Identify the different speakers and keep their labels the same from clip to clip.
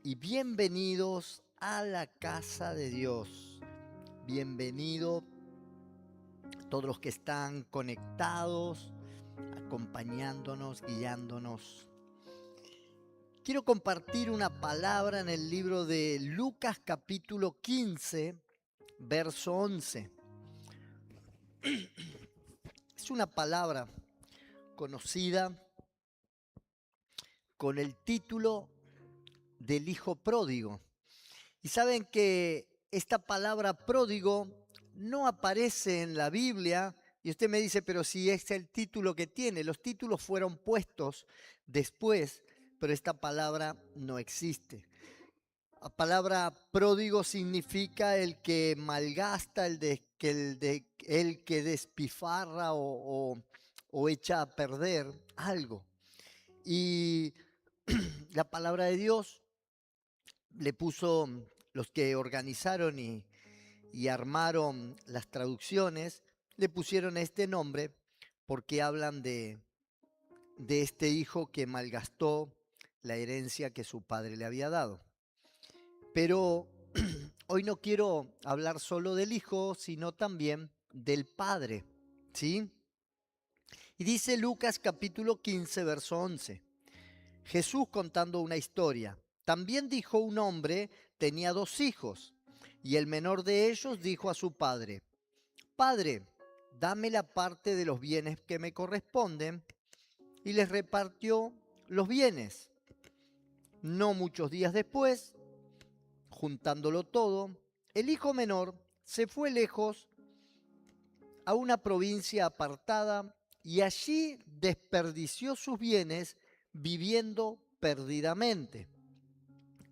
Speaker 1: y bienvenidos a la casa de Dios. Bienvenido todos los que están conectados, acompañándonos, guiándonos. Quiero compartir una palabra en el libro de Lucas capítulo 15, verso 11. Es una palabra conocida con el título del hijo pródigo. Y saben que esta palabra pródigo no aparece en la Biblia. Y usted me dice, pero si es el título que tiene, los títulos fueron puestos después, pero esta palabra no existe. La palabra pródigo significa el que malgasta, el que despifarra o echa a perder algo. Y la palabra de Dios le puso, los que organizaron y armaron las traducciones, le pusieron este nombre porque hablan de este hijo que malgastó la herencia que su padre le había dado. Pero hoy no quiero hablar solo del hijo, sino también del padre, ¿sí? Y dice Lucas capítulo 15, verso 11. Jesús contando una historia. También dijo un hombre, tenía 2 hijos, y el menor de ellos dijo a su padre, Padre, dame la parte de los bienes que me corresponden, y les repartió los bienes. No muchos días después, juntándolo todo, el hijo menor se fue lejos a una provincia apartada y allí desperdició sus bienes viviendo perdidamente.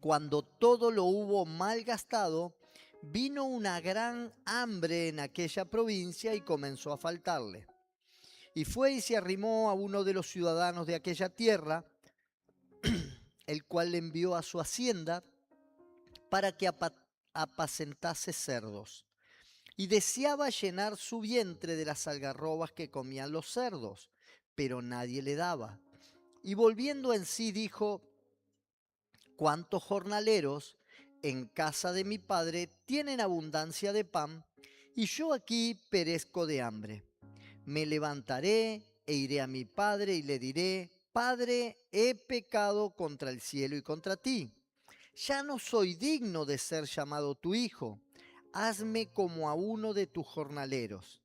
Speaker 1: Cuando todo lo hubo malgastado, vino una gran hambre en aquella provincia y comenzó a faltarle. Y fue y se arrimó a uno de los ciudadanos de aquella tierra, el cual le envió a su hacienda para que apacentase cerdos. Y deseaba llenar su vientre de las algarrobas que comían los cerdos, pero nadie le daba. Y volviendo en sí dijo, ¿cuántos jornaleros en casa de mi padre tienen abundancia de pan, y yo aquí perezco de hambre? Me levantaré e iré a mi padre y le diré, Padre, he pecado contra el cielo y contra ti. Ya no soy digno de ser llamado tu hijo. Hazme como a uno de tus jornaleros.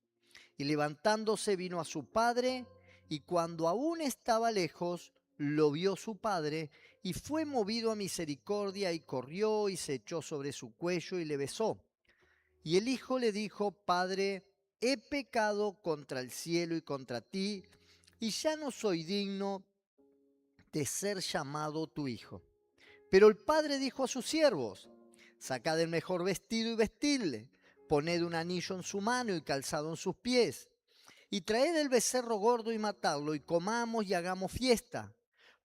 Speaker 1: Y levantándose vino a su padre, y cuando aún estaba lejos, lo vio su padre, y fue movido a misericordia, y corrió y se echó sobre su cuello y le besó. Y el hijo le dijo, Padre, he pecado contra el cielo y contra ti, y ya no soy digno de ser llamado tu hijo. Pero el padre dijo a sus siervos, sacad el mejor vestido y vestidle, poned un anillo en su mano y calzado en sus pies, y traed el becerro gordo y matadlo, y comamos y hagamos fiesta,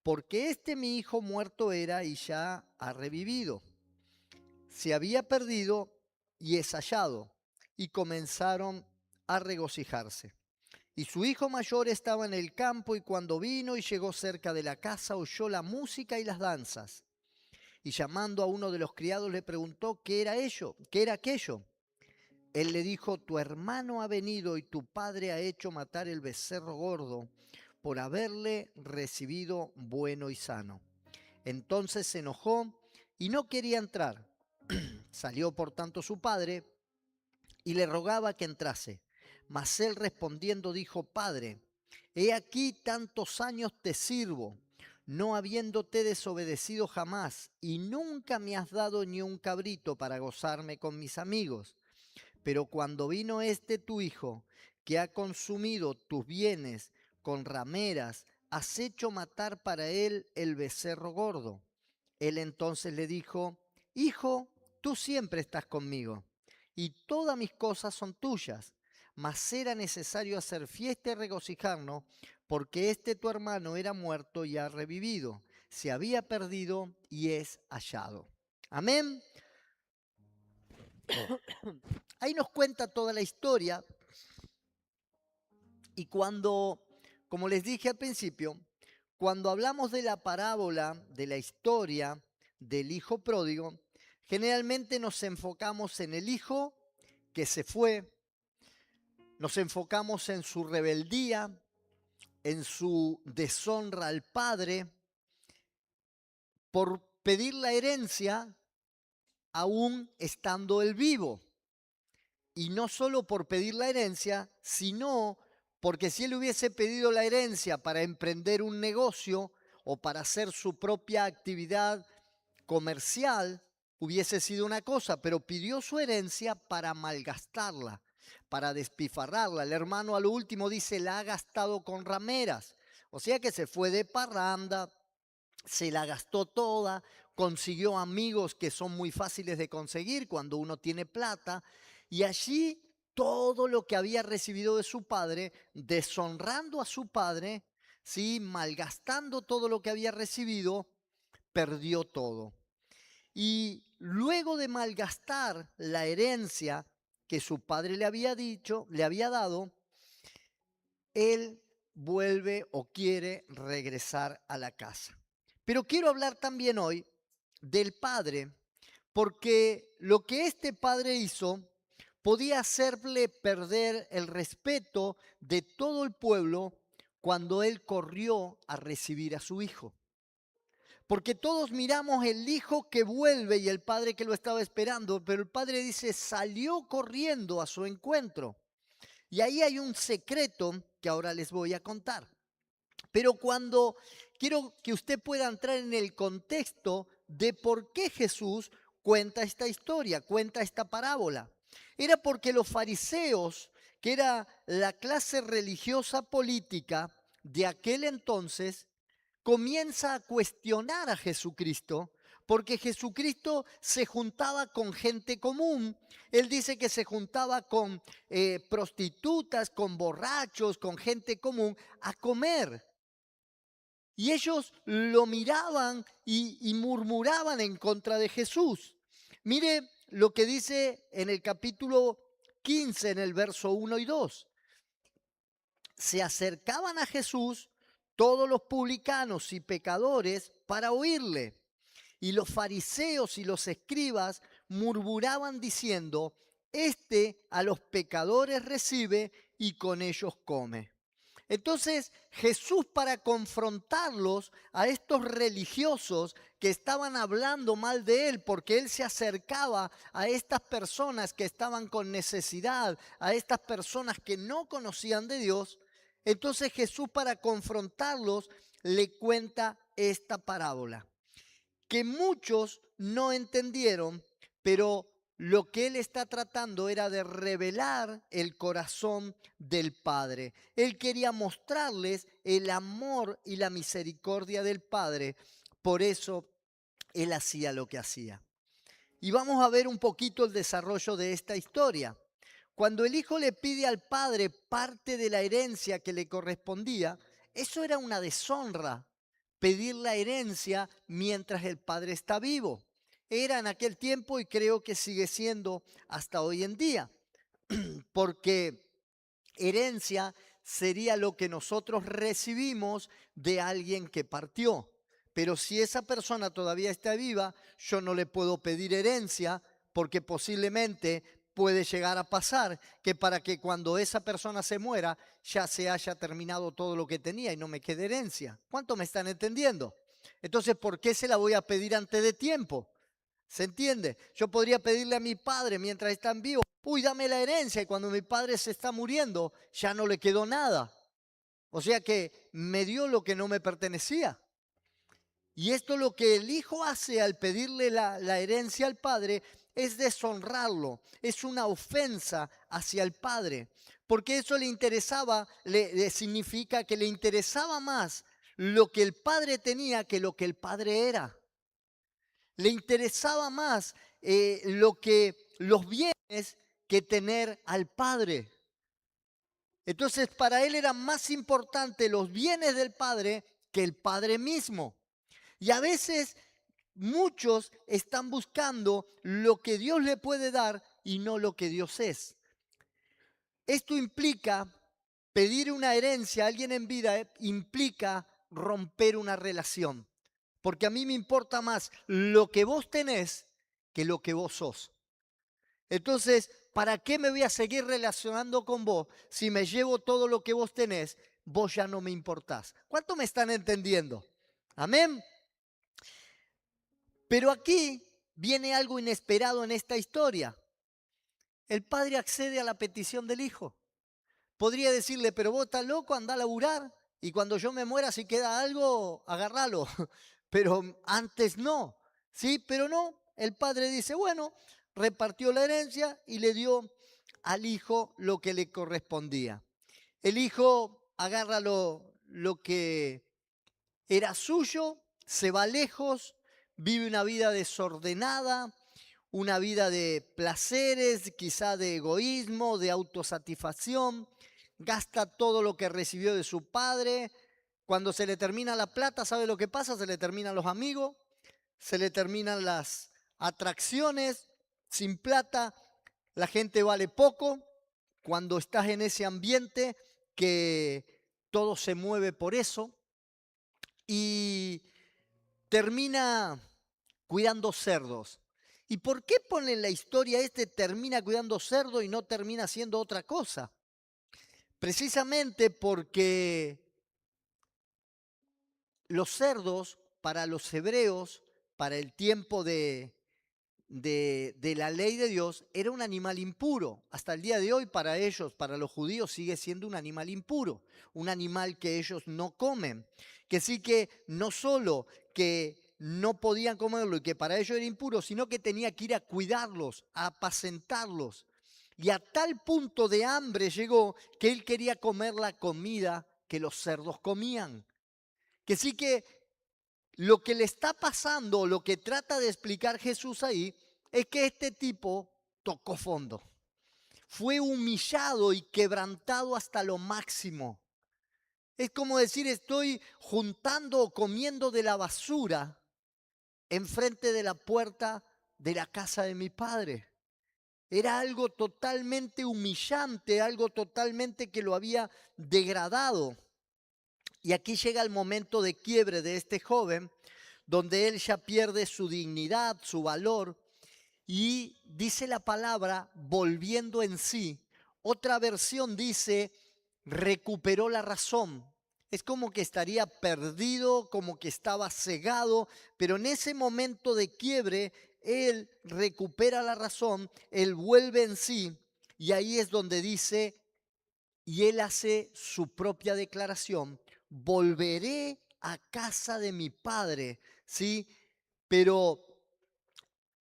Speaker 1: porque este mi hijo muerto era y ya ha revivido. Se había perdido y es hallado, y comenzaron a regocijarse. Y su hijo mayor estaba en el campo, y cuando vino y llegó cerca de la casa, oyó la música y las danzas. Y llamando a uno de los criados le preguntó qué era ello, qué era aquello. Él le dijo, tu hermano ha venido y tu padre ha hecho matar el becerro gordo por haberle recibido bueno y sano. Entonces se enojó y no quería entrar. Salió por tanto su padre y le rogaba que entrase. Mas él respondiendo dijo, Padre, he aquí tantos años te sirvo, no habiéndote desobedecido jamás, y nunca me has dado ni un cabrito para gozarme con mis amigos. Pero cuando vino este tu hijo, que ha consumido tus bienes con rameras, has hecho matar para él el becerro gordo. Él entonces le dijo, Hijo, tú siempre estás conmigo, y todas mis cosas son tuyas, mas era necesario hacer fiesta y regocijarnos, porque este tu hermano era muerto y ha revivido, se había perdido y es hallado. Amén. Ahí nos cuenta toda la historia, y cuando, como les dije al principio, cuando hablamos de la parábola, de la historia del hijo pródigo, generalmente nos enfocamos en el hijo que se fue, nos enfocamos en su rebeldía, en su deshonra al padre, por pedir la herencia aún estando él vivo. Y no solo por pedir la herencia, sino porque si él hubiese pedido la herencia para emprender un negocio o para hacer su propia actividad comercial, hubiese sido una cosa, pero pidió su herencia para malgastarla, para despifarrarla. El hermano a lo último dice, la ha gastado con rameras. O sea que se fue de parranda, se la gastó toda, consiguió amigos que son muy fáciles de conseguir cuando uno tiene plata, y allí todo lo que había recibido de su padre, deshonrando a su padre, ¿sí? Malgastando todo lo que había recibido, perdió todo. Y luego de malgastar la herencia que su padre le había dicho, le había dado, él vuelve o quiere regresar a la casa. Pero quiero hablar también hoy del padre, porque lo que este padre hizo podía hacerle perder el respeto de todo el pueblo cuando él corrió a recibir a su hijo. Porque todos miramos el hijo que vuelve y el padre que lo estaba esperando, pero el padre dice, salió corriendo a su encuentro. Y ahí hay un secreto que ahora les voy a contar. Pero cuando quiero que usted pueda entrar en el contexto de por qué Jesús cuenta esta historia, cuenta esta parábola. Era porque los fariseos, que era la clase religiosa política de aquel entonces, comienza a cuestionar a Jesucristo, porque Jesucristo se juntaba con gente común. Él dice que se juntaba con prostitutas, con borrachos, con gente común a comer. Y ellos lo miraban y murmuraban en contra de Jesús. Mire lo que dice en el capítulo 15, en el verso 1 y 2. Se acercaban a Jesús todos los publicanos y pecadores para oírle. Y los fariseos y los escribas murmuraban diciendo, este a los pecadores recibe y con ellos come. Entonces Jesús, para confrontarlos a estos religiosos que estaban hablando mal de él, porque él se acercaba a estas personas que estaban con necesidad, a estas personas que no conocían de Dios, entonces Jesús, para confrontarlos, le cuenta esta parábola que muchos no entendieron, pero lo que él está tratando era de revelar el corazón del Padre. Él quería mostrarles el amor y la misericordia del Padre. Por eso él hacía lo que hacía. Y vamos a ver un poquito el desarrollo de esta historia. Cuando el hijo le pide al padre parte de la herencia que le correspondía, eso era una deshonra, pedir la herencia mientras el padre está vivo. Era en aquel tiempo y creo que sigue siendo hasta hoy en día, porque herencia sería lo que nosotros recibimos de alguien que partió. Pero si esa persona todavía está viva, yo no le puedo pedir herencia porque posiblemente puede llegar a pasar que para que cuando esa persona se muera ya se haya terminado todo lo que tenía y no me quede herencia. ¿Cuánto me están entendiendo? Entonces, ¿por qué se la voy a pedir antes de tiempo? ¿Se entiende? Yo podría pedirle a mi padre mientras están vivos, uy, dame la herencia, y cuando mi padre se está muriendo, ya no le quedó nada. O sea que me dio lo que no me pertenecía. Y esto lo que el hijo hace al pedirle la herencia al padre es deshonrarlo, es una ofensa hacia el padre, porque eso le interesaba, le significa que le interesaba más lo que el padre tenía que lo que el padre era. Le interesaba más los bienes que tener al padre. Entonces, para él eran más importantes los bienes del padre que el padre mismo. Y a veces muchos están buscando lo que Dios le puede dar y no lo que Dios es. Esto implica pedir una herencia a alguien en vida, implica romper una relación. porque a mí me importa más lo que vos tenés que lo que vos sos. Entonces, ¿para qué me voy a seguir relacionando con vos si me llevo todo lo que vos tenés? Vos ya no me importás. ¿Cuánto me están entendiendo? Amén. Pero aquí viene algo inesperado en esta historia. El padre accede a la petición del hijo. Podría decirle, pero vos estás loco, anda a laburar y cuando yo me muera, si queda algo, agárralo. Pero antes no, ¿sí? Pero no, el padre dice, bueno, repartió la herencia y le dio al hijo lo que le correspondía. El hijo agarra lo que era suyo, se va lejos, vive una vida desordenada, una vida de placeres, quizá de egoísmo, de autosatisfacción, gasta todo lo que recibió de su padre. Cuando se le termina la plata, ¿sabe lo que pasa? Se le terminan los amigos, se le terminan las atracciones. Sin plata, la gente vale poco. Cuando estás en ese ambiente que todo se mueve por eso y termina cuidando cerdos. ¿Y por qué pone en la historia termina cuidando cerdos y no termina haciendo otra cosa? Precisamente porque los cerdos para los hebreos, para el tiempo de la ley de Dios, era un animal impuro. Hasta el día de hoy para ellos, para los judíos, sigue siendo un animal impuro, un animal que ellos no comen. Que sí que no solo que no podían comerlo y que para ellos era impuro, sino que tenía que ir a cuidarlos, a apacentarlos. Y a tal punto de hambre llegó que él quería comer la comida que los cerdos comían. Que sí que lo que le está pasando, lo que trata de explicar Jesús ahí, es que este tipo tocó fondo. Fue humillado y quebrantado hasta lo máximo. Es como decir, estoy juntando o comiendo de la basura enfrente de la puerta de la casa de mi padre. Era algo totalmente humillante, algo totalmente que lo había degradado. Y aquí llega el momento de quiebre de este joven, donde él ya pierde su dignidad, su valor, y dice la palabra volviendo en sí. Otra versión dice recuperó la razón. Es como que estaría perdido, como que estaba cegado, pero en ese momento de quiebre, él recupera la razón, él vuelve en sí, y ahí es donde dice, y él hace su propia declaración, volveré a casa de mi padre, ¿sí? Pero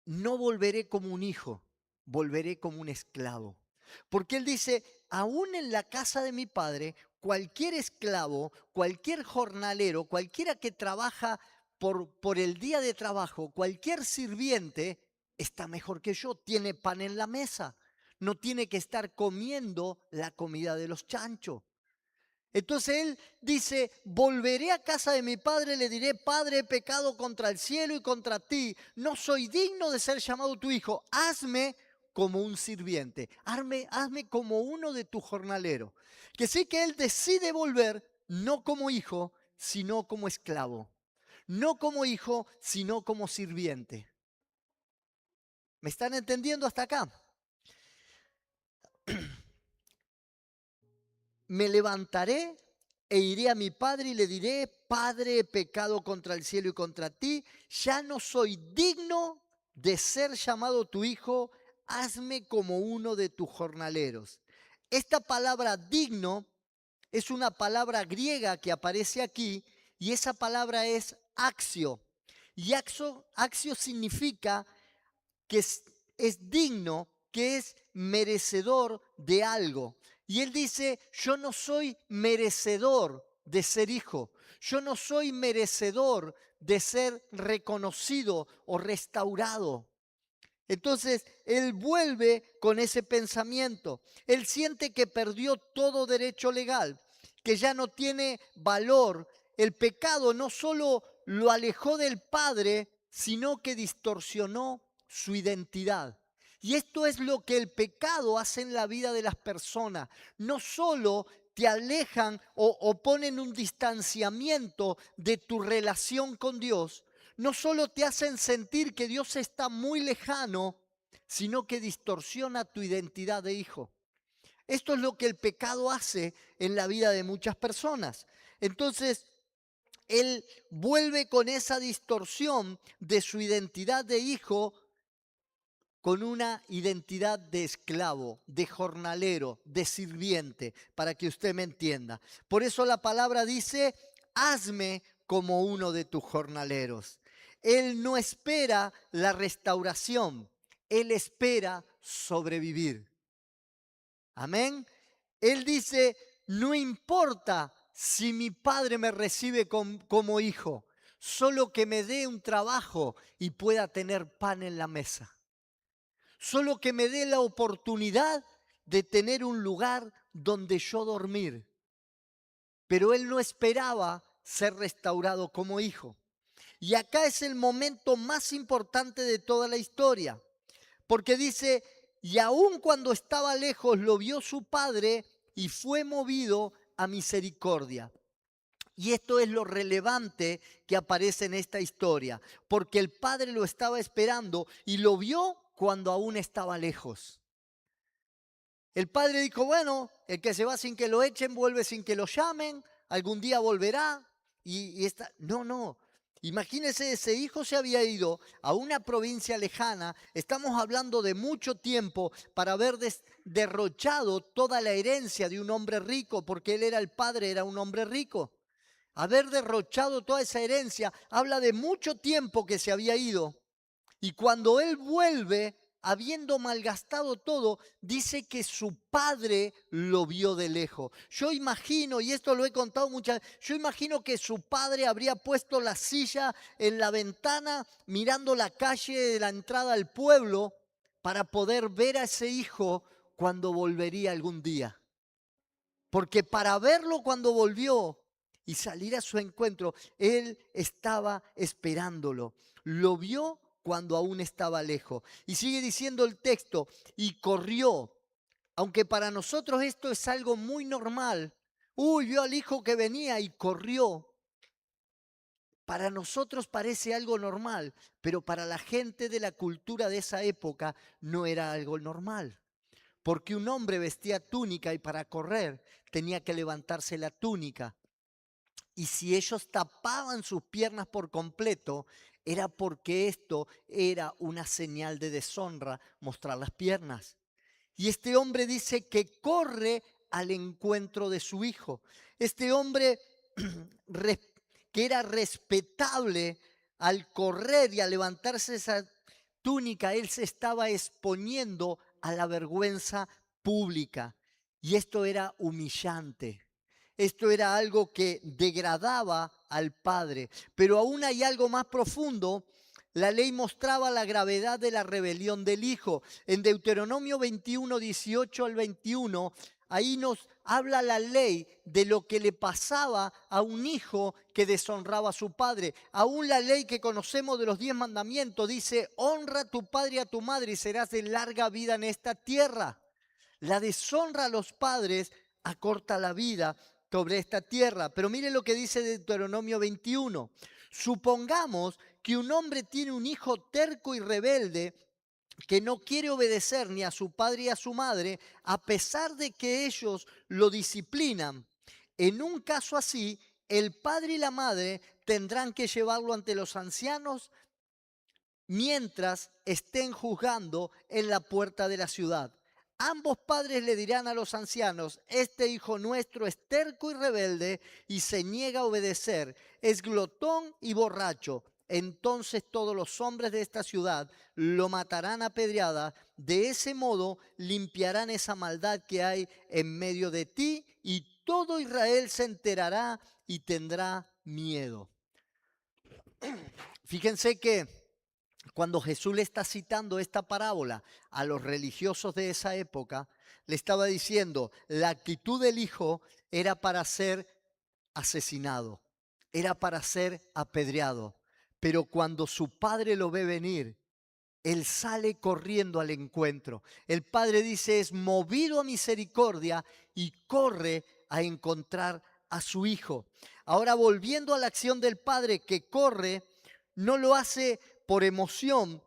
Speaker 1: no volveré como un hijo, volveré como un esclavo. Porque él dice, aún en la casa de mi padre, cualquier esclavo, cualquier jornalero, cualquiera que trabaja por el día de trabajo, cualquier sirviente, está mejor que yo, tiene pan en la mesa, no tiene que estar comiendo la comida de los chanchos. Entonces él dice, volveré a casa de mi padre, le diré, Padre, he pecado contra el cielo y contra ti, no soy digno de ser llamado tu hijo, hazme como un sirviente, hazme como uno de tus jornaleros. Que sí que él decide volver, no como hijo, sino como esclavo, no como hijo, sino como sirviente. ¿Me están entendiendo hasta acá? Me levantaré e iré a mi padre y le diré, Padre, he pecado contra el cielo y contra ti, ya no soy digno de ser llamado tu hijo, hazme como uno de tus jornaleros. Esta palabra digno es una palabra griega que aparece aquí y esa palabra es axio. Y axio significa que es digno, que es merecedor de algo. Y él dice, yo no soy merecedor de ser hijo, yo no soy merecedor de ser reconocido o restaurado. Entonces, él vuelve con ese pensamiento. Él siente que perdió todo derecho legal, que ya no tiene valor. El pecado no solo lo alejó del Padre, sino que distorsionó su identidad. Y esto es lo que el pecado hace en la vida de las personas. No solo te alejan o ponen un distanciamiento de tu relación con Dios, no solo te hacen sentir que Dios está muy lejano, sino que distorsiona tu identidad de hijo. Esto es lo que el pecado hace en la vida de muchas personas. Entonces, él vuelve con esa distorsión de su identidad de hijo con una identidad de esclavo, de jornalero, de sirviente, para que usted me entienda. Por eso la palabra dice, hazme como uno de tus jornaleros. Él no espera la restauración, él espera sobrevivir. Amén. Él dice, no importa si mi padre me recibe como hijo, solo que me dé un trabajo y pueda tener pan en la mesa. Solo que me dé la oportunidad de tener un lugar donde yo dormir. Pero él no esperaba ser restaurado como hijo. Y acá es el momento más importante de toda la historia. Porque dice, y aun cuando estaba lejos lo vio su padre y fue movido a misericordia. Y esto es lo relevante que aparece en esta historia, porque el padre lo estaba esperando y lo vio cuando aún estaba lejos. El padre dijo, bueno, el que se va sin que lo echen, vuelve sin que lo llamen, algún día volverá. No. Imagínense, ese hijo se había ido a una provincia lejana, estamos hablando de mucho tiempo para haber derrochado toda la herencia de un hombre rico, porque él era el padre, era un hombre rico. Haber derrochado toda esa herencia habla de mucho tiempo que se había ido. Y cuando él vuelve, habiendo malgastado todo, dice que su padre lo vio de lejos. Yo imagino, y esto lo he contado muchas veces, yo imagino que su padre habría puesto la silla en la ventana mirando la calle de la entrada al pueblo para poder ver a ese hijo cuando volvería algún día. Porque para verlo cuando volvió y salir a su encuentro, él estaba esperándolo. Lo vio cuando aún estaba lejos. Y sigue diciendo el texto, y corrió. Aunque para nosotros esto es algo muy normal. Uy, vio al hijo que venía y corrió. Para nosotros parece algo normal, pero para la gente de la cultura de esa época no era algo normal. Porque un hombre vestía túnica y para correr tenía que levantarse la túnica. Y si ellos tapaban sus piernas por completo, era porque esto era una señal de deshonra, mostrar las piernas. Y este hombre dice que corre al encuentro de su hijo. Este hombre que era respetable, al correr y al levantarse esa túnica, él se estaba exponiendo a la vergüenza pública. Y esto era humillante. Esto era algo que degradaba al padre. Pero aún hay algo más profundo. La ley mostraba la gravedad de la rebelión del hijo. En Deuteronomio 21, 18 al 21, ahí nos habla la ley de lo que le pasaba a un hijo que deshonraba a su padre. Aún la ley que conocemos de los 10 mandamientos dice, honra a tu padre y a tu madre y serás de larga vida en esta tierra. La deshonra a los padres acorta la vida sobre esta tierra. Pero mire lo que dice Deuteronomio 21. Supongamos que un hombre tiene un hijo terco y rebelde que no quiere obedecer ni a su padre ni a su madre, a pesar de que ellos lo disciplinan. En un caso así, el padre y la madre tendrán que llevarlo ante los ancianos mientras estén juzgando en la puerta de la ciudad. Ambos padres le dirán a los ancianos, este hijo nuestro es terco y rebelde y se niega a obedecer, es glotón y borracho. Entonces todos los hombres de esta ciudad lo matarán a pedrada. De ese modo limpiarán esa maldad que hay en medio de ti y todo Israel se enterará y tendrá miedo. Fíjense que cuando Jesús le está citando esta parábola a los religiosos de esa época, le estaba diciendo, la actitud del hijo era para ser asesinado, era para ser apedreado. Pero cuando su padre lo ve venir, él sale corriendo al encuentro. El padre dice, es movido a misericordia y corre a encontrar a su hijo. Ahora, volviendo a la acción del padre que corre, no lo hace por emoción.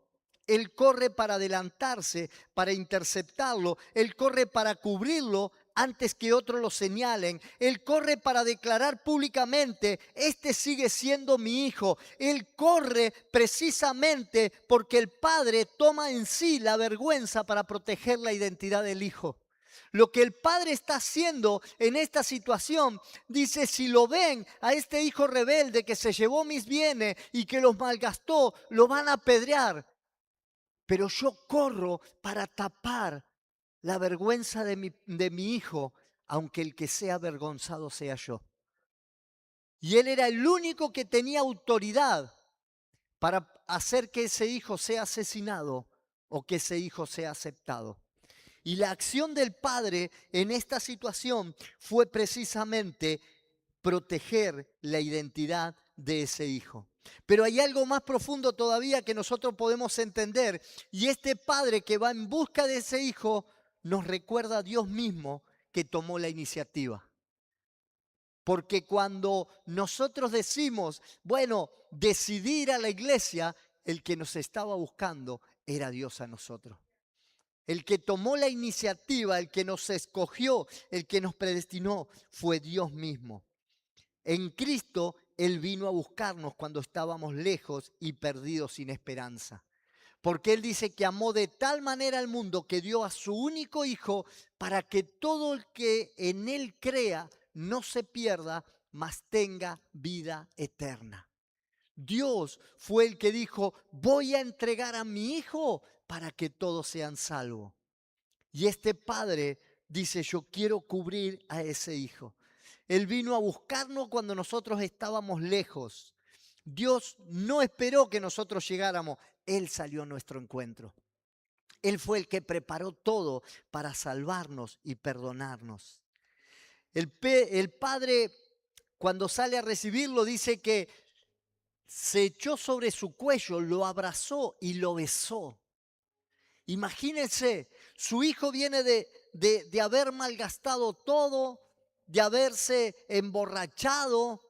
Speaker 1: Él corre para adelantarse, para interceptarlo. Él corre para cubrirlo antes que otros lo señalen. Él corre para declarar públicamente, este sigue siendo mi hijo. Él corre precisamente porque el padre toma en sí la vergüenza para proteger la identidad del hijo. Lo que el padre está haciendo en esta situación, dice, si lo ven a este hijo rebelde que se llevó mis bienes y que los malgastó, lo van a apedrear. Pero yo corro para tapar la vergüenza de mi hijo, aunque el que sea avergonzado sea yo. Y él era el único que tenía autoridad para hacer que ese hijo sea asesinado o que ese hijo sea aceptado. Y la acción del padre en esta situación fue precisamente proteger la identidad de ese hijo. Pero hay algo más profundo todavía que nosotros podemos entender, y este padre que va en busca de ese hijo nos recuerda a Dios mismo que tomó la iniciativa. Porque cuando nosotros decimos, bueno, decidir a la iglesia, el que nos estaba buscando era Dios a nosotros. El que tomó la iniciativa, el que nos escogió, el que nos predestinó, fue Dios mismo. En Cristo, Él vino a buscarnos cuando estábamos lejos y perdidos sin esperanza. Porque Él dice que amó de tal manera al mundo que dio a su único Hijo para que todo el que en Él crea no se pierda, mas tenga vida eterna. Dios fue el que dijo, voy a entregar a mi Hijo para que todos sean salvos. Y este padre dice, yo quiero cubrir a ese hijo. Él vino a buscarnos cuando nosotros estábamos lejos. Dios no esperó que nosotros llegáramos. Él salió a nuestro encuentro. Él fue el que preparó todo para salvarnos y perdonarnos. El padre, cuando sale a recibirlo, dice que se echó sobre su cuello, lo abrazó y lo besó. Imagínense, su hijo viene de haber malgastado todo, de haberse emborrachado,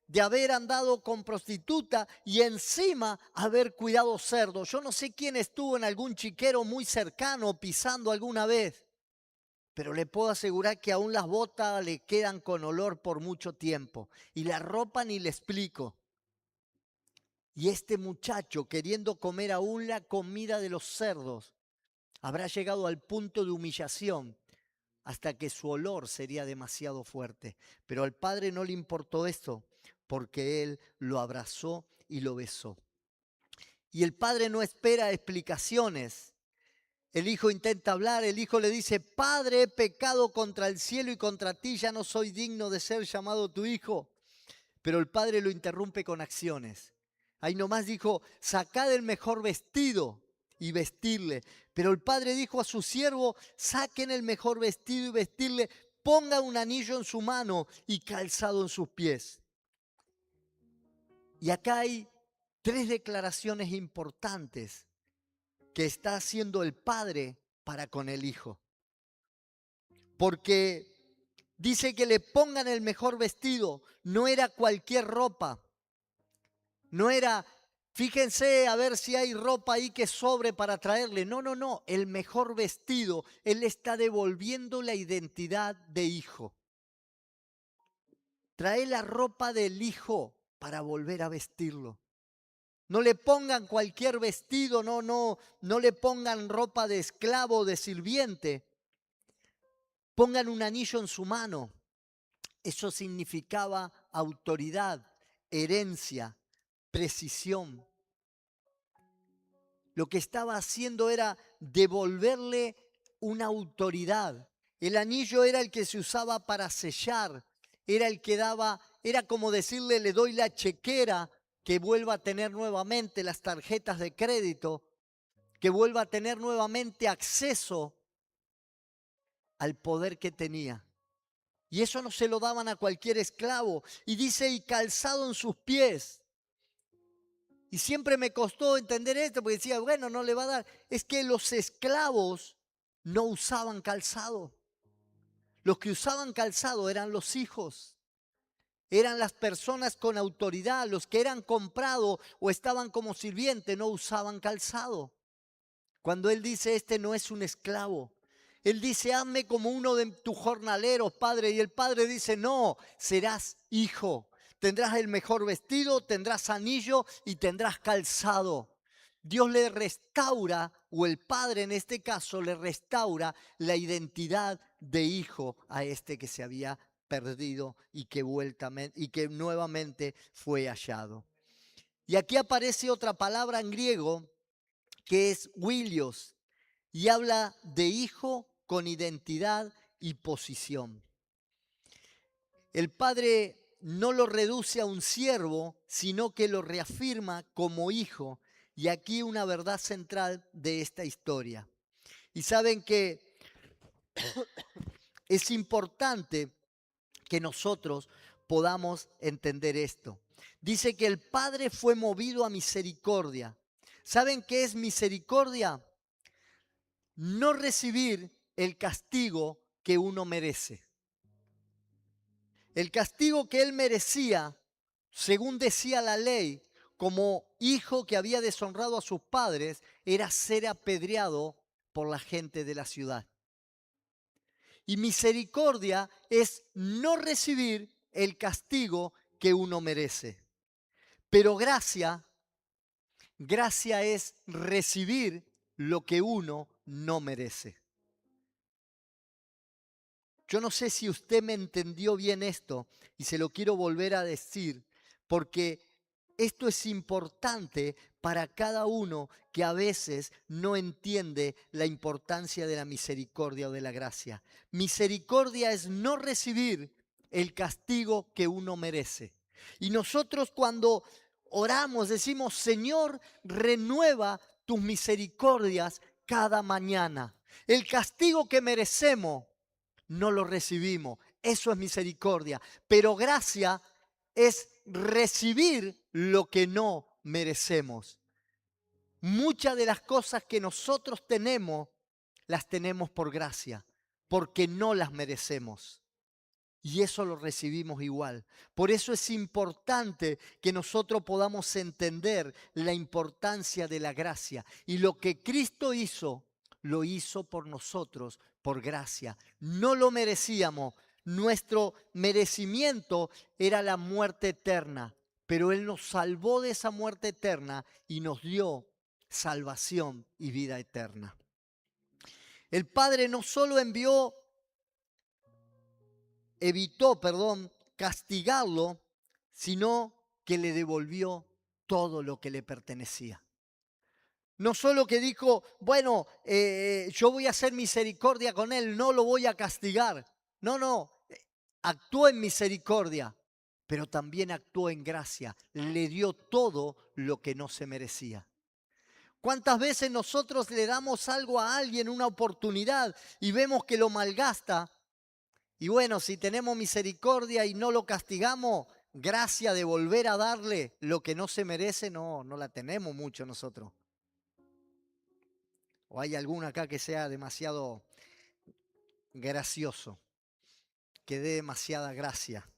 Speaker 1: de haber andado con prostituta y encima haber cuidado cerdos. Yo no sé quién estuvo en algún chiquero muy cercano pisando alguna vez, pero le puedo asegurar que aún las botas le quedan con olor por mucho tiempo y la ropa ni le explico. Y este muchacho, queriendo comer aún la comida de los cerdos, habrá llegado al punto de humillación hasta que su olor sería demasiado fuerte. Pero al padre no le importó esto porque él lo abrazó y lo besó. Y el padre no espera explicaciones. El hijo intenta hablar, el hijo le dice, Padre, he pecado contra el cielo y contra ti, ya no soy digno de ser llamado tu hijo. Pero el padre lo interrumpe con acciones. Ahí nomás dijo, sacad el mejor vestido y vestirle. Pero el padre dijo a su siervo, saquen el mejor vestido y vestirle, pongan un anillo en su mano y calzado en sus pies. Y acá hay tres declaraciones importantes que está haciendo el padre para con el hijo. Porque dice que le pongan el mejor vestido, no era cualquier ropa. No era, fíjense a ver si hay ropa ahí que sobre para traerle. No, no, no, el mejor vestido. Él está devolviendo la identidad de hijo. Trae la ropa del hijo para volver a vestirlo. No le pongan cualquier vestido, no le pongan ropa de esclavo o de sirviente. Pongan un anillo en su mano. Eso significaba autoridad, herencia, precisión. Lo que estaba haciendo era devolverle una autoridad. El anillo era el que se usaba para sellar, era el que daba, era como decirle, le doy la chequera, que vuelva a tener nuevamente las tarjetas de crédito, que vuelva a tener nuevamente acceso al poder que tenía. Y eso no se lo daban a cualquier esclavo. Y dice, y calzado en sus pies. Y siempre me costó entender esto, porque decía, bueno, no le va a dar. Es que los esclavos no usaban calzado. Los que usaban calzado eran los hijos. Eran las personas con autoridad. Los que eran comprados o estaban como sirvientes no usaban calzado. Cuando Él dice, este no es un esclavo. Él dice, hazme como uno de tus jornaleros, Padre. Y el Padre dice, no, serás hijo. Tendrás el mejor vestido, tendrás anillo y tendrás calzado. Dios le restaura, o el Padre en este caso, le restaura la identidad de hijo a este que se había perdido y que nuevamente fue hallado. Y aquí aparece otra palabra en griego que es huilios, y habla de hijo con identidad y posición. El Padre no lo reduce a un siervo, sino que lo reafirma como hijo. Y aquí una verdad central de esta historia. Y saben que es importante que nosotros podamos entender esto. Dice que el Padre fue movido a misericordia. ¿Saben qué es misericordia? No recibir el castigo que uno merece. El castigo que él merecía, según decía la ley, como hijo que había deshonrado a sus padres, era ser apedreado por la gente de la ciudad. Y misericordia es no recibir el castigo que uno merece. Pero gracia es recibir lo que uno no merece. Yo no sé si usted me entendió bien esto y se lo quiero volver a decir, porque esto es importante para cada uno que a veces no entiende la importancia de la misericordia o de la gracia. Misericordia es no recibir el castigo que uno merece. Y nosotros cuando oramos decimos, Señor, renueva tus misericordias cada mañana. El castigo que merecemos no lo recibimos. Eso es misericordia. Pero gracia es recibir lo que no merecemos. Muchas de las cosas que nosotros tenemos, las tenemos por gracia, porque no las merecemos. Y eso lo recibimos igual. Por eso es importante que nosotros podamos entender la importancia de la gracia. Y lo que Cristo hizo, lo hizo por nosotros, por gracia. No lo merecíamos. Nuestro merecimiento era la muerte eterna. Pero Él nos salvó de esa muerte eterna y nos dio salvación y vida eterna. El Padre no solo evitó castigarlo, sino que le devolvió todo lo que le pertenecía. No solo que dijo, bueno, yo voy a hacer misericordia con él, no lo voy a castigar. No, actuó en misericordia, pero también actuó en gracia. Le dio todo lo que no se merecía. ¿Cuántas veces nosotros le damos algo a alguien, una oportunidad, y vemos que lo malgasta? Y bueno, si tenemos misericordia y no lo castigamos, gracia de volver a darle lo que no se merece, no la tenemos mucho nosotros. ¿O hay alguno acá que sea demasiado gracioso, que dé demasiada gracia?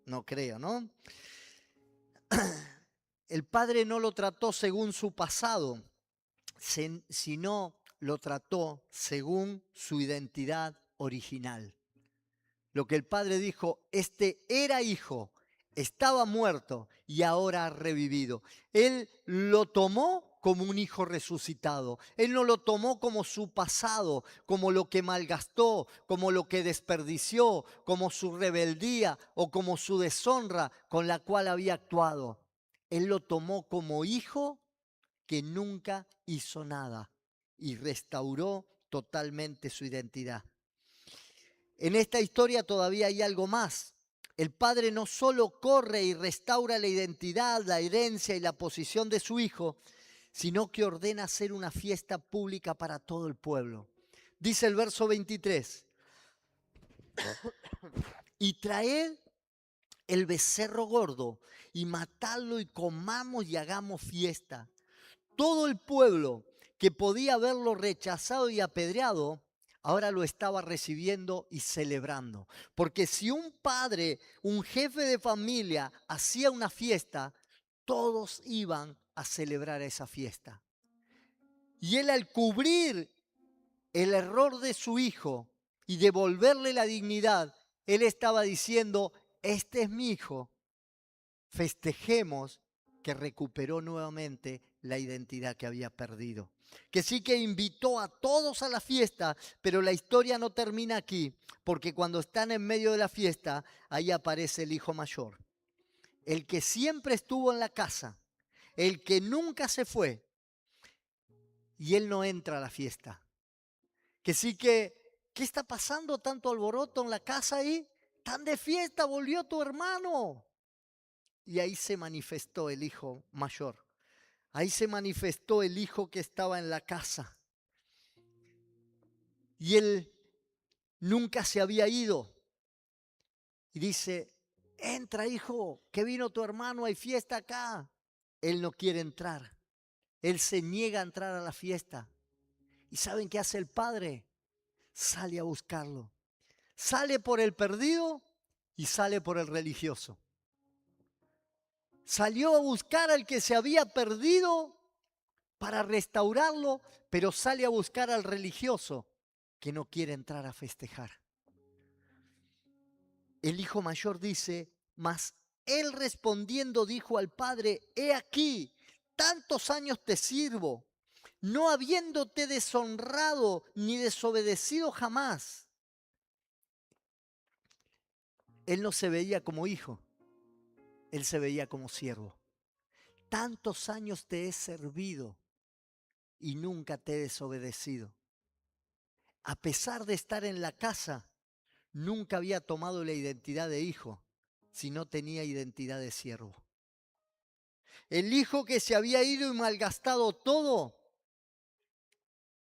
Speaker 1: No creo, ¿no? El Padre no lo trató según su pasado, sino lo trató según su identidad original. Lo que el Padre dijo, este era hijo, estaba muerto y ahora ha revivido. Él lo tomó como un hijo resucitado. Él no lo tomó como su pasado, como lo que malgastó, como lo que desperdició, como su rebeldía o como su deshonra con la cual había actuado. Él lo tomó como hijo que nunca hizo nada y restauró totalmente su identidad. En esta historia todavía hay algo más. El padre no solo corre y restaura la identidad, la herencia y la posición de su hijo, sino que ordena hacer una fiesta pública para todo el pueblo. Dice el verso 23, y traed el becerro gordo y matadlo y comamos y hagamos fiesta. Todo el pueblo que podía haberlo rechazado y apedreado, ahora lo estaba recibiendo y celebrando. Porque si un padre, un jefe de familia hacía una fiesta, todos iban a celebrar esa fiesta. Y él, al cubrir el error de su hijo y devolverle la dignidad, él estaba diciendo: este es mi hijo, festejemos que recuperó nuevamente la identidad que había perdido. Que sí, que invitó a todos a la fiesta, pero la historia no termina aquí, porque cuando están en medio de la fiesta, ahí aparece el hijo mayor, el que siempre estuvo en la casa, el que nunca se fue, y él no entra a la fiesta. Que sí, que, ¿qué está pasando? Tanto alboroto en la casa ahí, tan de fiesta, volvió tu hermano. Y ahí se manifestó el hijo mayor. Ahí se manifestó el hijo que estaba en la casa. Y él nunca se había ido. Y dice: entra, hijo, que vino tu hermano, hay fiesta acá. Él no quiere entrar. Él se niega a entrar a la fiesta. ¿Y saben qué hace el padre? Sale a buscarlo. Sale por el perdido y sale por el religioso. Salió a buscar al que se había perdido para restaurarlo, pero sale a buscar al religioso que no quiere entrar a festejar. El hijo mayor dice: mas él respondiendo dijo al padre: he aquí, tantos años te sirvo, no habiéndote deshonrado ni desobedecido jamás. Él no se veía como hijo, él se veía como siervo. Tantos años te he servido y nunca te he desobedecido. A pesar de estar en la casa, nunca había tomado la identidad de hijo, sino tenía identidad de siervo. El hijo que se había ido y malgastado todo,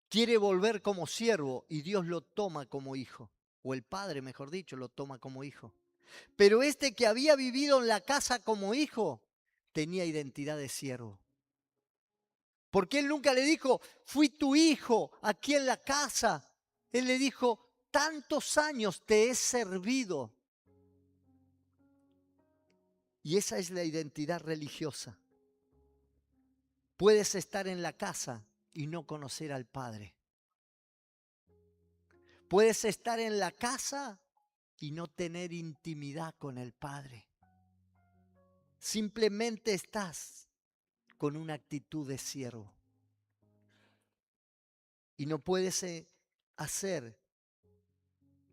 Speaker 1: quiere volver como siervo y Dios lo toma como hijo. O el padre, mejor dicho, lo toma como hijo. Pero este que había vivido en la casa como hijo, tenía identidad de siervo. Porque él nunca le dijo: fui tu hijo aquí en la casa. Él le dijo: tantos años te he servido. Y esa es la identidad religiosa. Puedes estar en la casa y no conocer al Padre. Puedes estar en la casa y no tener intimidad con el Padre. Simplemente estás con una actitud de siervo. Y no puedes hacer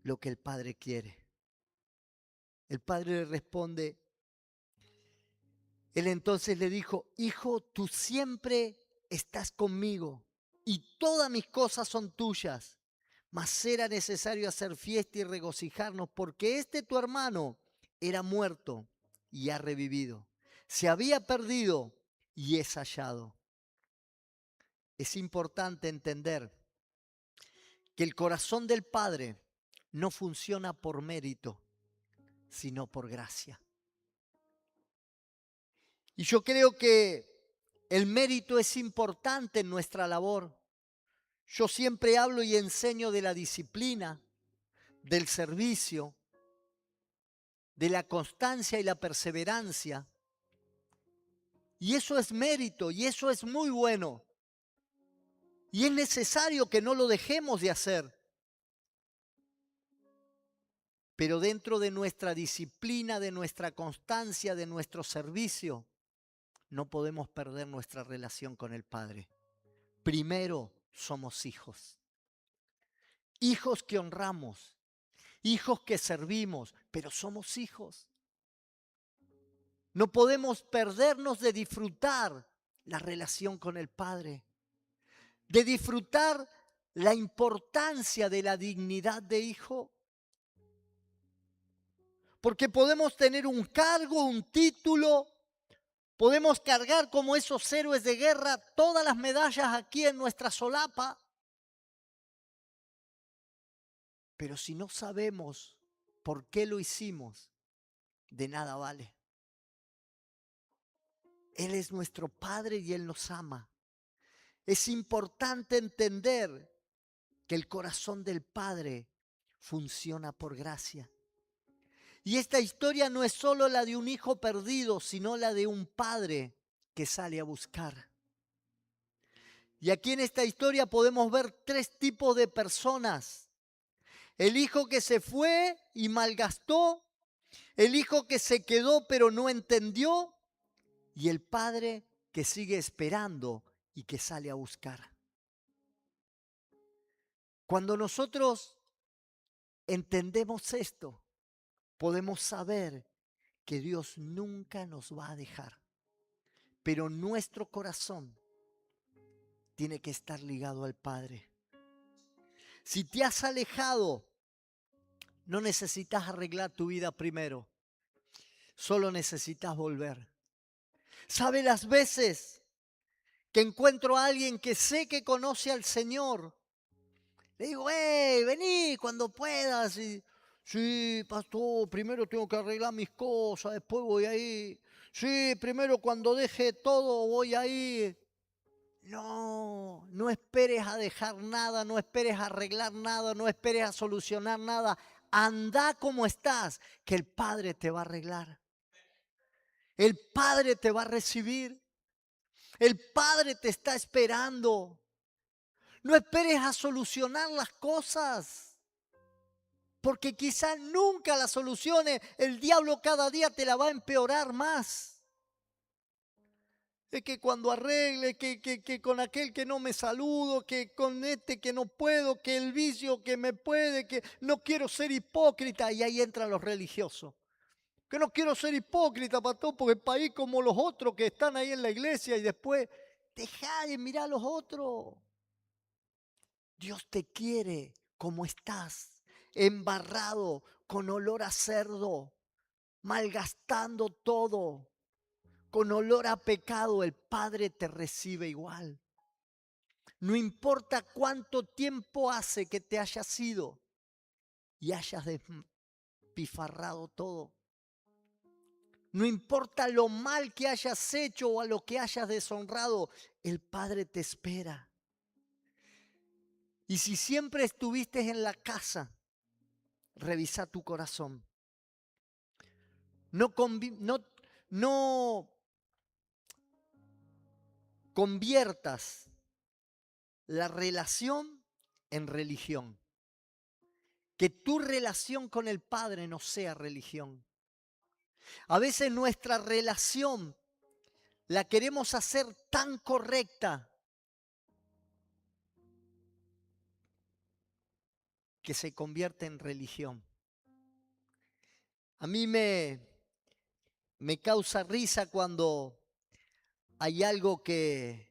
Speaker 1: lo que el Padre quiere. El Padre le responde. Él entonces le dijo: hijo, tú siempre estás conmigo y todas mis cosas son tuyas. Mas era necesario hacer fiesta y regocijarnos, porque este tu hermano era muerto y ha revivido. Se había perdido y es hallado. Es importante entender que el corazón del Padre no funciona por mérito, sino por gracia. Y yo creo que el mérito es importante en nuestra labor. Yo siempre hablo y enseño de la disciplina, del servicio, de la constancia y la perseverancia. Y eso es mérito y eso es muy bueno. Y es necesario que no lo dejemos de hacer. Pero dentro de nuestra disciplina, de nuestra constancia, de nuestro servicio, no podemos perder nuestra relación con el Padre. Primero, somos hijos. Hijos que honramos, hijos que servimos, pero somos hijos. No podemos perdernos de disfrutar la relación con el Padre, de disfrutar la importancia de la dignidad de hijo. Porque podemos tener un cargo, un título, podemos cargar como esos héroes de guerra todas las medallas aquí en nuestra solapa. Pero si no sabemos por qué lo hicimos, de nada vale. Él es nuestro Padre y Él nos ama. Es importante entender que el corazón del Padre funciona por gracia. Y esta historia no es solo la de un hijo perdido, sino la de un padre que sale a buscar. Y aquí en esta historia podemos ver tres tipos de personas. El hijo que se fue y malgastó, el hijo que se quedó pero no entendió, y el padre que sigue esperando y que sale a buscar. Cuando nosotros entendemos esto, podemos saber que Dios nunca nos va a dejar, pero nuestro corazón tiene que estar ligado al Padre. Si te has alejado, no necesitas arreglar tu vida primero, solo necesitas volver. ¿Sabe las veces que encuentro a alguien que sé que conoce al Señor? Le digo, hey, vení cuando puedas. Y, sí, pastor, primero tengo que arreglar mis cosas, después voy a ir. Sí, primero cuando deje todo voy a ir. No, no esperes a dejar nada, no esperes a arreglar nada, no esperes a solucionar nada. Anda como estás, que el Padre te va a arreglar. El Padre te va a recibir. El Padre te está esperando. No esperes a solucionar las cosas, porque quizás nunca la solucione. El diablo cada día te la va a empeorar más. Es que cuando arregle, que con aquel que no me saludo, que con este que no puedo, que el vicio que me puede, que no quiero ser hipócrita. Y ahí entran los religiosos. Que no quiero ser hipócrita, pastor, porque para ir como los otros que están ahí en la iglesia y después deja de mirar a los otros. Dios te quiere como estás, embarrado, con olor a cerdo, malgastando todo, con olor a pecado. El Padre te recibe igual. No importa cuánto tiempo hace que te hayas ido y hayas despifarrado todo. No importa lo mal que hayas hecho o a lo que hayas deshonrado, el Padre te espera. Y si siempre estuviste en la casa, revisa tu corazón. No conviertas la relación en religión. Que tu relación con el Padre no sea religión. A veces nuestra relación la queremos hacer tan correcta que se convierte en religión. A mí me causa risa cuando hay algo que...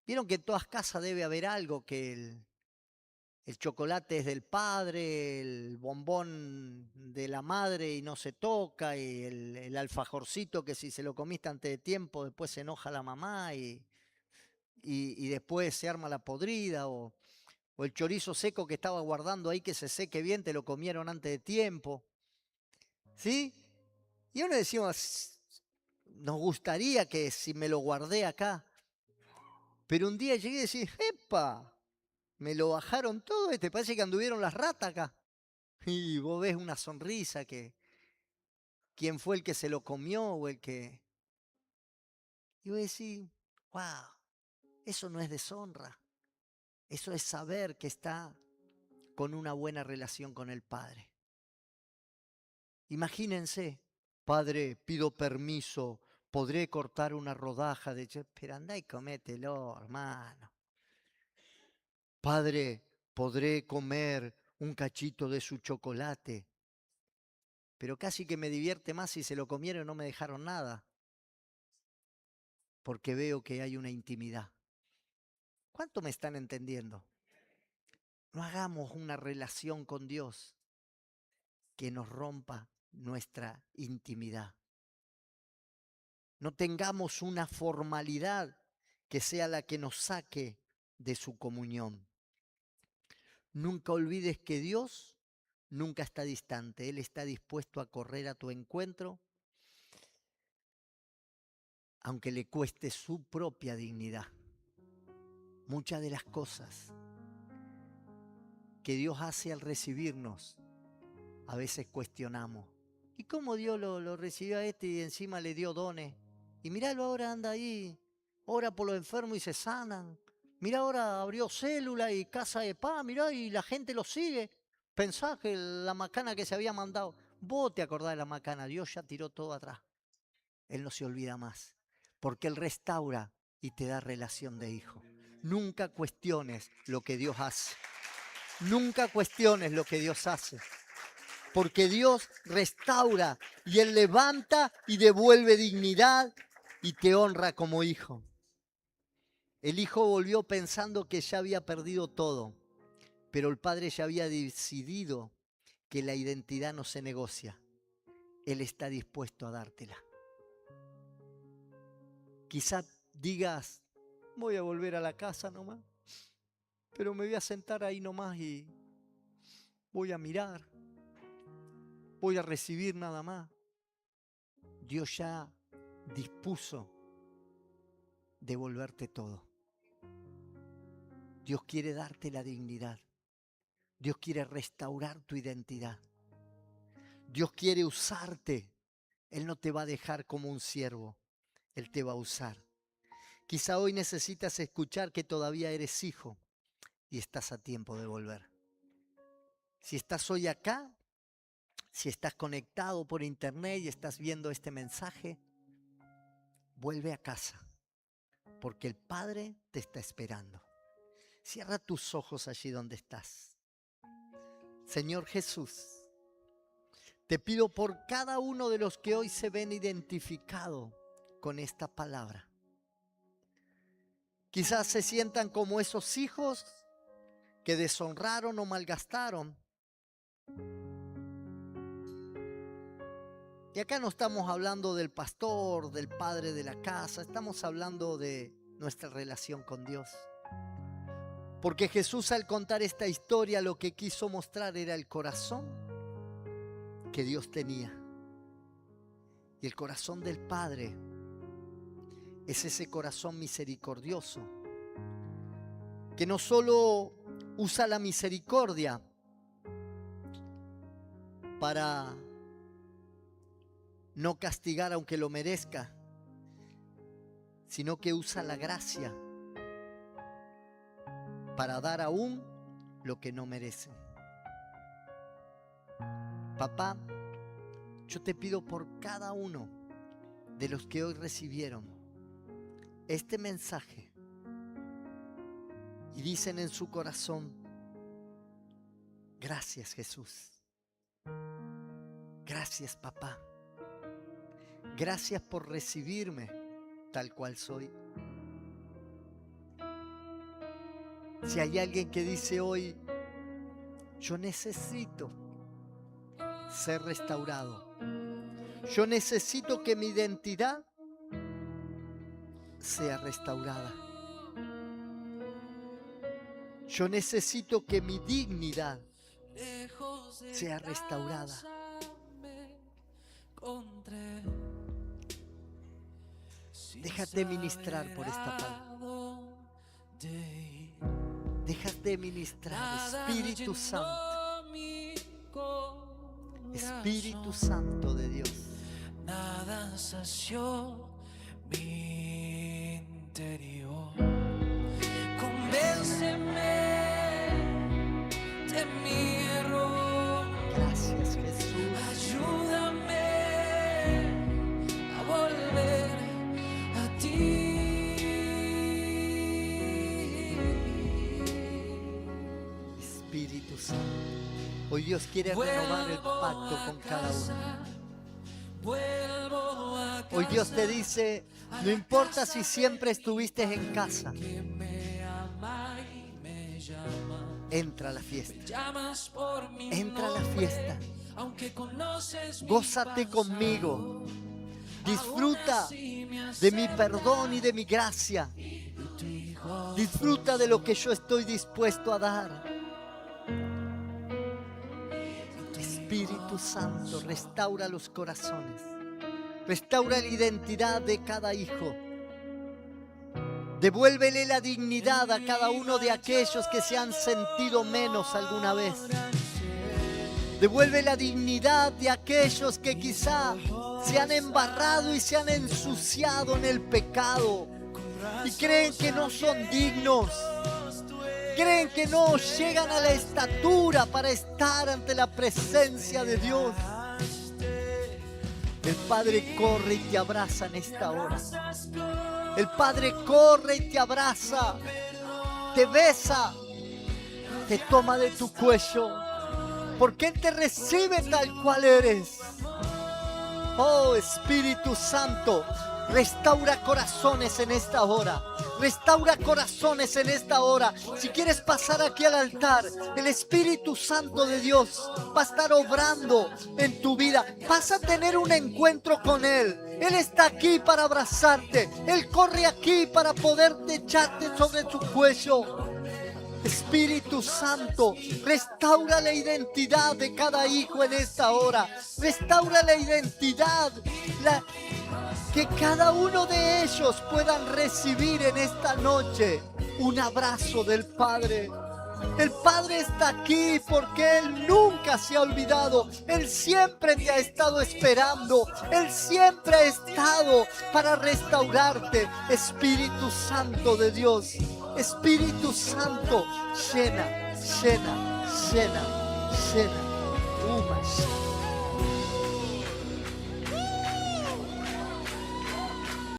Speaker 1: Vieron que en todas casas debe haber algo, que el chocolate es del padre, el bombón de la madre y no se toca, y el alfajorcito que si se lo comiste antes de tiempo después se enoja la mamá y después se arma la podrida, o el chorizo seco que estaba guardando ahí que se seque bien, te lo comieron antes de tiempo. ¿Sí? Y uno decimos, nos gustaría que si me lo guardé acá, pero un día llegué y decía, ¡epa! Me lo bajaron todo, te parece que anduvieron las ratas acá. Y vos ves una sonrisa que quién fue el que se lo comió o el que... Y vos decís, wow, eso no es deshonra. Eso es saber que está con una buena relación con el Padre. Imagínense, Padre, pido permiso, podré cortar una rodaja de... Pero andá y comételo, hermano. Padre, podré comer un cachito de su chocolate. Pero casi que me divierte más si se lo comieron y no me dejaron nada. Porque veo que hay una intimidad. ¿Cuánto me están entendiendo? No hagamos una relación con Dios que nos rompa nuestra intimidad. No tengamos una formalidad que sea la que nos saque de su comunión. Nunca olvides que Dios nunca está distante. Él está dispuesto a correr a tu encuentro, aunque le cueste su propia dignidad. Muchas de las cosas que Dios hace al recibirnos, a veces cuestionamos. ¿Y cómo Dios lo recibió a este y encima le dio dones? Y miralo ahora, anda ahí, ora por los enfermos y se sanan. Mirá, ahora abrió célula y casa de paz, mirá, y la gente lo sigue. Pensá que la macana que se había mandado, vos te acordás de la macana, Dios ya tiró todo atrás. Él no se olvida más, porque Él restaura y te da relación de hijo. Nunca cuestiones lo que Dios hace. Nunca cuestiones lo que Dios hace. Porque Dios restaura y Él levanta y devuelve dignidad y te honra como hijo. El hijo volvió pensando que ya había perdido todo, pero el padre ya había decidido que la identidad no se negocia. Él está dispuesto a dártela. Quizá digas, voy a volver a la casa nomás, pero me voy a sentar ahí nomás y voy a mirar, voy a recibir nada más. Dios ya dispuso devolverte todo. Dios quiere darte la dignidad. Dios quiere restaurar tu identidad. Dios quiere usarte. Él no te va a dejar como un siervo. Él te va a usar. Quizá hoy necesitas escuchar que todavía eres hijo y estás a tiempo de volver. Si estás hoy acá, si estás conectado por internet y estás viendo este mensaje, vuelve a casa, porque el Padre te está esperando. Cierra tus ojos allí donde estás. Señor Jesús, te pido por cada uno de los que hoy se ven identificados con esta palabra. Quizás se sientan como esos hijos que deshonraron o malgastaron. Y acá no estamos hablando del pastor, del padre de la casa, estamos hablando de nuestra relación con Dios. Porque Jesús, al contar esta historia, lo que quiso mostrar era el corazón que Dios tenía. Y el corazón del Padre es ese corazón misericordioso, que no solo usa la misericordia para no castigar aunque lo merezca, sino que usa la gracia para dar aún lo que no merecen. Papá, yo te pido por cada uno de los que hoy recibieron este mensaje y dicen en su corazón, gracias Jesús, gracias papá, gracias por recibirme tal cual soy. Si hay alguien que dice hoy, yo necesito ser restaurado, yo necesito que mi identidad sea restaurada, yo necesito que mi dignidad sea restaurada. Déjate ministrar por esta palabra. Déjate ministrar, Espíritu Santo. Espíritu Santo de Dios.
Speaker 2: Nada sació mi interior. Convénceme de mi error.
Speaker 1: Gracias, Jesús.
Speaker 2: Ayúdame a volver a ti.
Speaker 1: Espíritu Santo. Hoy Dios quiere renovar el pacto con cada uno. Hoy Dios te dice, no importa si siempre estuviste en casa, entra a la fiesta. Entra a la fiesta. Gózate conmigo. Disfruta de mi perdón y de mi gracia. Disfruta de lo que yo estoy dispuesto a dar. Espíritu Santo, restaura los corazones. Restaura la identidad de cada hijo. Devuélvele la dignidad a cada uno de aquellos que se han sentido menos alguna vez. Devuelve la dignidad de aquellos que quizá se han embarrado y se han ensuciado en el pecado y creen que no son dignos. Creen que no llegan a la estatura para estar ante la presencia de Dios. El Padre corre y te abraza en esta hora. El Padre corre y te abraza, te besa, te toma de tu cuello, porque Él te recibe tal cual eres. Oh Espíritu Santo, restaura corazones en esta hora. Restaura corazones en esta hora. Si quieres pasar aquí al altar, el Espíritu Santo de Dios va a estar obrando en tu vida. Vas a tener un encuentro con Él. Él está aquí para abrazarte. Él corre aquí para poderte echarte sobre tu cuello. Espíritu Santo, restaura la identidad de cada hijo en esta hora. Restaura la identidad, que cada uno de ellos puedan recibir en esta noche un abrazo del Padre. El Padre está aquí porque Él nunca se ha olvidado. Él siempre te ha estado esperando. Él siempre ha estado para restaurarte. Espíritu Santo de Dios, Espíritu Santo, llena, llena, llena, llena.